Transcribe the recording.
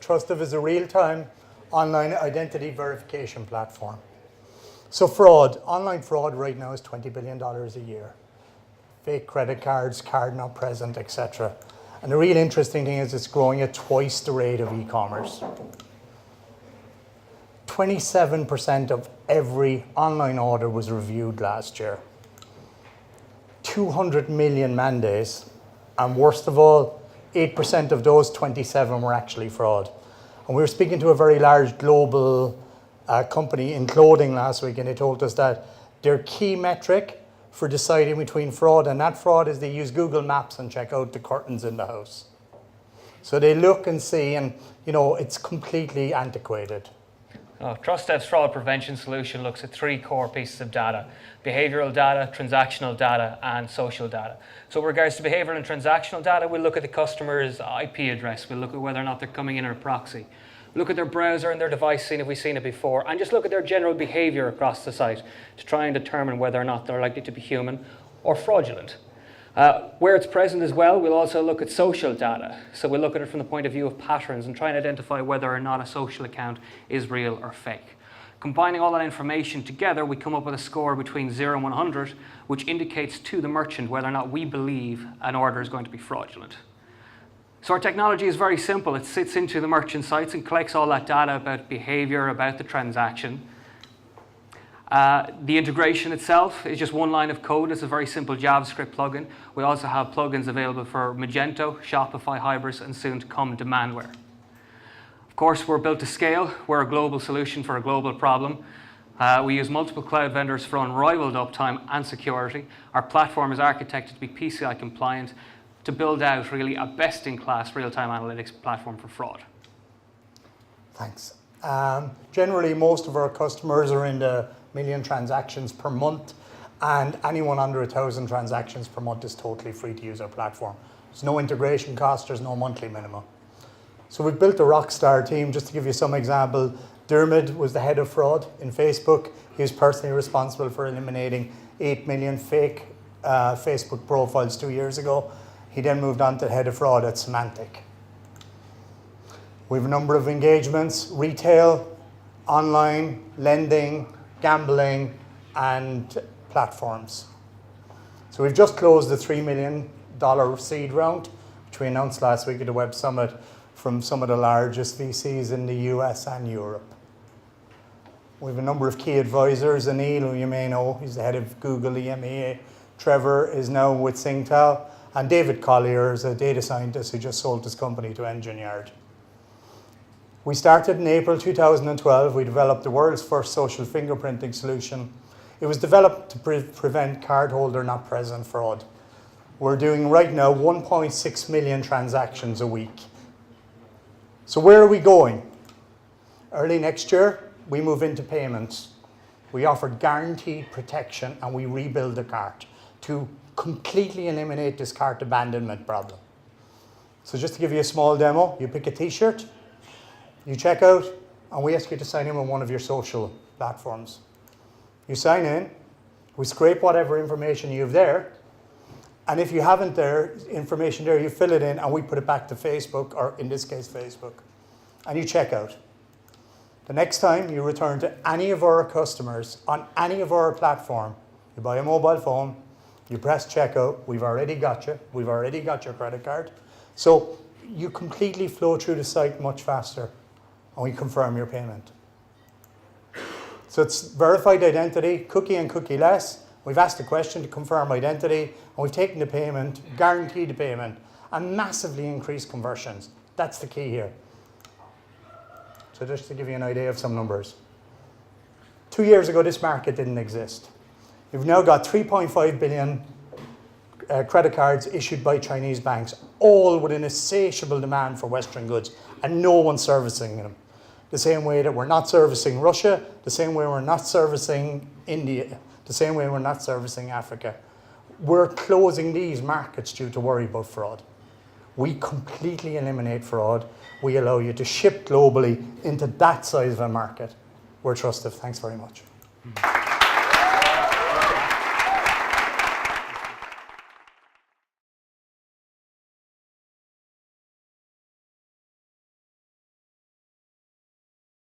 Trustev is a real-time online identity verification platform. So fraud, online fraud right now is $20 billion a year. Fake credit cards, card not present, etc. And the real interesting thing is it's growing at twice the rate of e-commerce. 27% of every online order was reviewed last year. 200 million man days, and worst of all, 8% of those 27 were actually fraud. And we were speaking to a very large global company in clothing last week, and they told us that their key metric for deciding between fraud and not fraud is they use Google Maps and check out the curtains in the house. So they look and see, and it's completely antiquated. Trustev's fraud prevention solution looks at three core pieces of data: behavioral data, transactional data, and social data. So with regards to behavioral and transactional data, we'll look at the customer's IP address. We'll look at whether or not they're coming in on a proxy. Look at their browser and their device, seeing if we've seen it before, and just look at their general behavior across the site to try and determine whether or not they're likely to be human or fraudulent. Where it's present as well, we'll also look at social data. So we'll look at it from the point of view of patterns and try and identify whether or not a social account is real or fake. Combining all that information together, we come up with a score between 0 and 100, which indicates to the merchant whether or not we believe an order is going to be fraudulent. So our technology is very simple. It sits into the merchant sites and collects all that data about behavior, about the transaction. The integration itself is just one line of code. It's a very simple JavaScript plugin. We also have plugins available for Magento, Shopify, Hybris, and soon to come Demandware. Of course, we're built to scale. We're a global solution for a global problem. We use multiple cloud vendors for unrivaled uptime and security. Our platform is architected to be PCI compliant to build out really a best-in-class real-time analytics platform for fraud. Thanks. Generally, most of our customers are in the million transactions per month, and anyone under 1,000 transactions per month is totally free to use our platform. There's no integration cost, there's no monthly minimum. So we've built a rock star team. Just to give you some example, Dermot was the head of fraud in Facebook. He was personally responsible for eliminating 8 million fake Facebook profiles 2 years ago. He then moved on to head of fraud at Symantec. We have a number of engagements: retail, online, lending, gambling, and platforms. So we've just closed the $3 million seed round, which we announced last week at the Web Summit, from some of the largest VCs in the US and Europe. We have a number of key advisors. Anil, who you may know, he's the head of Google EMEA. Trevor is now with Singtel. And David Collier is a data scientist who just sold his company to Engine Yard. We started in April 2012. We developed the world's first social fingerprinting solution. It was developed to prevent cardholder not present fraud. We're doing right now 1.6 million transactions a week. So where are we going? Early next year, we move into payments. We offer guaranteed protection, and we rebuild the cart to completely eliminate this cart abandonment problem. So just to give you a small demo, you pick a t-shirt, you check out, and we ask you to sign in on one of your social platforms. You sign in, we scrape whatever information you have there, and if you haven't information there, you fill it in, and we put it back to Facebook, or in this case, Facebook, and you check out. The next time you return to any of our customers on any of our platform, you buy a mobile phone, you press checkout, we've already got you, we've already got your credit card. So you completely flow through the site much faster, and we confirm your payment. So it's verified identity, cookie and cookie-less. We've asked the question to confirm identity, and we've taken the payment, guaranteed the payment, and massively increased conversions. That's the key here. So just to give you an idea of some numbers. 2 years ago, this market didn't exist. We've now got 3.5 billion credit cards issued by Chinese banks, all with an insatiable demand for Western goods, and no one's servicing them. The same way that we're not servicing Russia, the same way we're not servicing India, the same way we're not servicing Africa. We're closing these markets due to worry about fraud. We completely eliminate fraud. We allow you to ship globally into that size of a market. We're Trustev. Thanks very much.